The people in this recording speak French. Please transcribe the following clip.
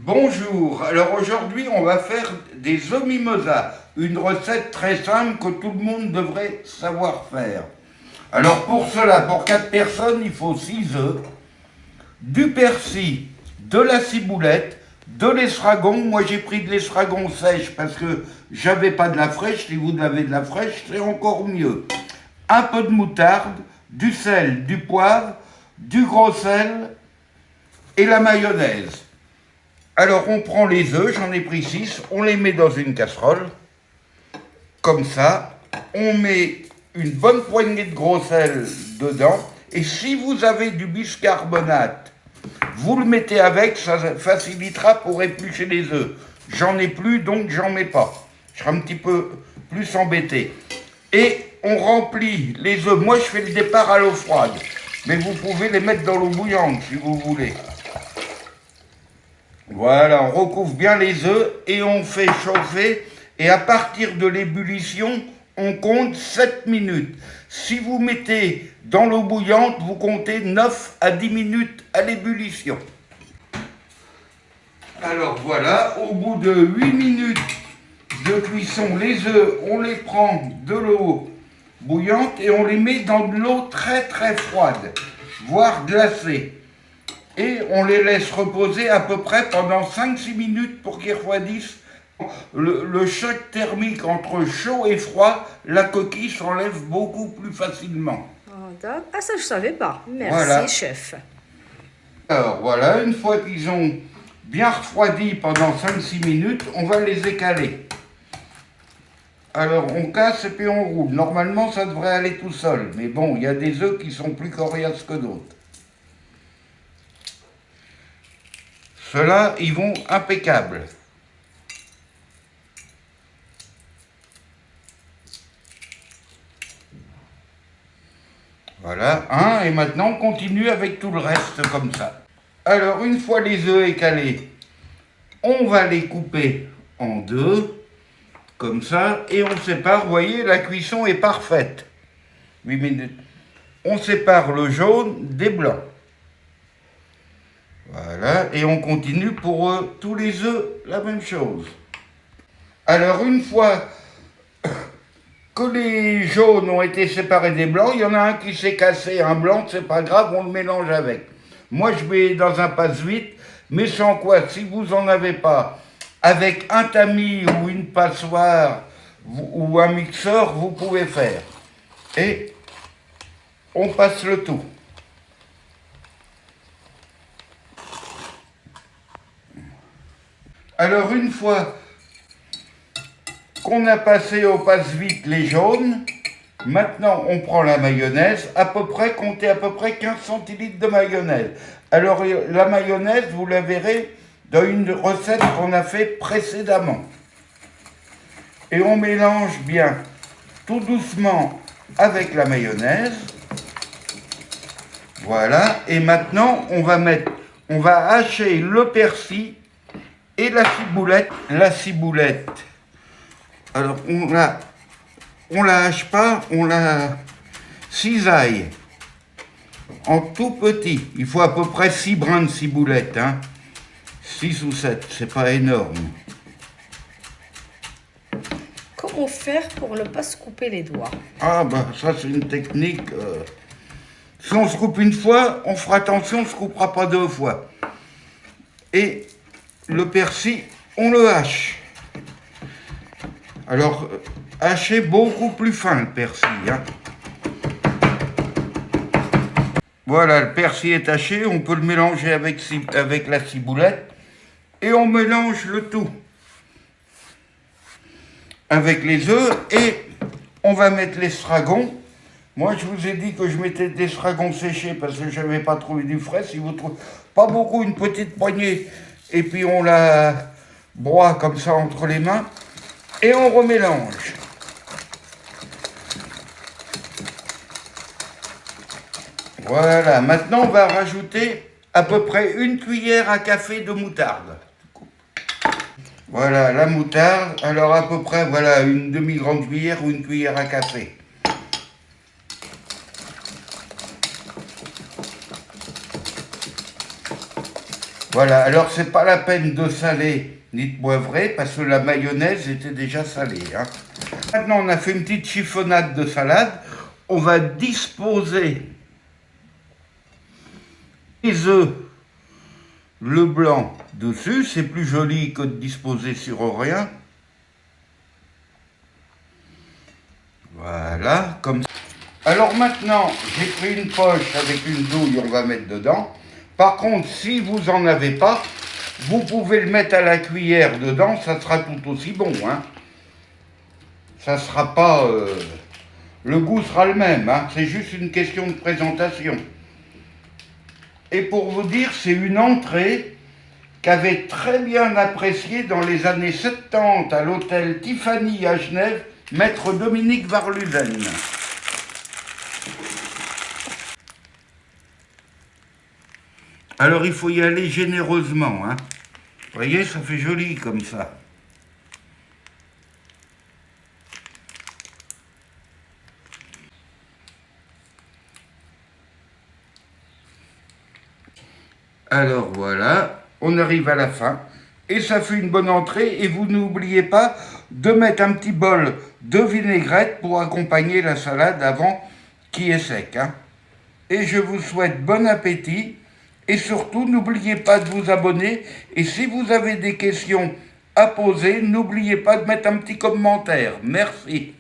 Bonjour, alors aujourd'hui on va faire des œufs mimosa, une recette très simple que tout le monde devrait savoir faire. Alors pour cela, pour 4 personnes, il faut 6 œufs, du persil, de la ciboulette, de l'estragon. Moi j'ai pris de l'estragon sèche parce que j'avais pas de la fraîche. Si vous avez de la fraîche, c'est encore mieux. Un peu de moutarde, du sel, du poivre, du gros sel et la mayonnaise. Alors on prend les œufs, j'en ai pris 6, on les met dans une casserole, comme ça, on met une bonne poignée de gros sel dedans, et si vous avez du bicarbonate, vous le mettez avec, ça facilitera pour éplucher les œufs. J'en ai plus, donc j'en mets pas. Je serai un petit peu plus embêté. Et on remplit les œufs. Moi je fais le départ à l'eau froide, mais vous pouvez les mettre dans l'eau bouillante si vous voulez. Voilà, on recouvre bien les œufs et on fait chauffer. Et à partir de l'ébullition, on compte 7 minutes. Si vous mettez dans l'eau bouillante, vous comptez 9 à 10 minutes à l'ébullition. Alors voilà, au bout de 8 minutes de cuisson, les œufs, on les prend de l'eau bouillante et on les met dans de l'eau très très froide, voire glacée. Et on les laisse reposer à peu près pendant 5-6 minutes pour qu'ils refroidissent. Le choc thermique entre chaud et froid, la coquille s'enlève beaucoup plus facilement. Ah, ça je savais pas. Merci, Voilà. chef. Alors voilà, une fois qu'ils ont bien refroidi pendant 5-6 minutes, on va les écaler. Alors on casse et puis on roule. Normalement ça devrait aller tout seul, mais bon, il y a des œufs qui sont plus coriaces que d'autres. Ceux-là, ils vont impeccables. Voilà, hein, et maintenant on continue avec tout le reste comme ça. Alors, une fois les œufs écalés, on va les couper en deux, comme ça, et on sépare. Vous voyez, la cuisson est parfaite. 8 minutes. On sépare le jaune des blancs. Voilà, et on continue pour tous les œufs, la même chose. Alors, une fois que les jaunes ont été séparés des blancs, il y en a un qui s'est cassé, un blanc, c'est pas grave, on le mélange avec. Moi, je mets dans un passe-vite, mais sans quoi, si vous en avez pas, avec un tamis ou une passoire ou un mixeur, vous pouvez faire. Et on passe le tout. Alors, une fois qu'on a passé au passe-vite les jaunes, maintenant on prend la mayonnaise, comptez à peu près 15 centilitres de mayonnaise. Alors la mayonnaise, vous la verrez dans une recette qu'on a fait précédemment. Et on mélange bien, tout doucement avec la mayonnaise. Voilà, et maintenant on va hacher le persil et la ciboulette. La ciboulette, alors on la hache pas, on la cisaille en tout petit. Il faut à peu près 6 brins de ciboulette, hein. 6 ou 7, c'est pas énorme. Comment faire pour ne pas se couper les doigts? Ah bah ça c'est une technique. Si on se coupe une fois, on fera attention, on ne se coupera pas 2 fois. Et le persil, on le hache. Alors, hachez beaucoup plus fin le persil, hein. Voilà, le persil est haché, on peut le mélanger avec la ciboulette. Et on mélange le tout avec les œufs et on va mettre l'estragon. Moi, je vous ai dit que je mettais de l'estragon séché parce que je n'avais pas trouvé du frais. Si vous trouvez pas beaucoup, une petite poignée, et puis on la broie comme ça entre les mains et on remélange. Voilà, maintenant on va rajouter à peu près 1 cuillère à café de moutarde. Voilà, la moutarde, alors à peu près, voilà, une demi-grande cuillère ou 1 cuillère à café. Voilà, alors c'est pas la peine de saler ni de poivrer parce que la mayonnaise était déjà salée. Hein. Maintenant, on a fait une petite chiffonnade de salade. On va disposer les œufs, le blanc dessus. C'est plus joli que de disposer sur rien. Voilà, comme ça. Alors maintenant, j'ai pris une poche avec une douille, on va mettre dedans. Par contre, si vous n'en avez pas, vous pouvez le mettre à la cuillère dedans, ça sera tout aussi bon. Hein. Ça sera pas... le goût sera le même, hein. C'est juste une question de présentation. Et pour vous dire, c'est une entrée qu'avait très bien appréciée dans les années 70 à l'hôtel Tiffany à Genève, maître Dominique Varluven. Alors il faut y aller généreusement, hein. Vous voyez, ça fait joli comme ça. Alors voilà, on arrive à la fin. Et ça fait une bonne entrée. Et vous n'oubliez pas de mettre un petit bol de vinaigrette pour accompagner la salade avant qui est sec. Hein. Et je vous souhaite bon appétit. Et surtout, n'oubliez pas de vous abonner. Et si vous avez des questions à poser, n'oubliez pas de mettre un petit commentaire. Merci.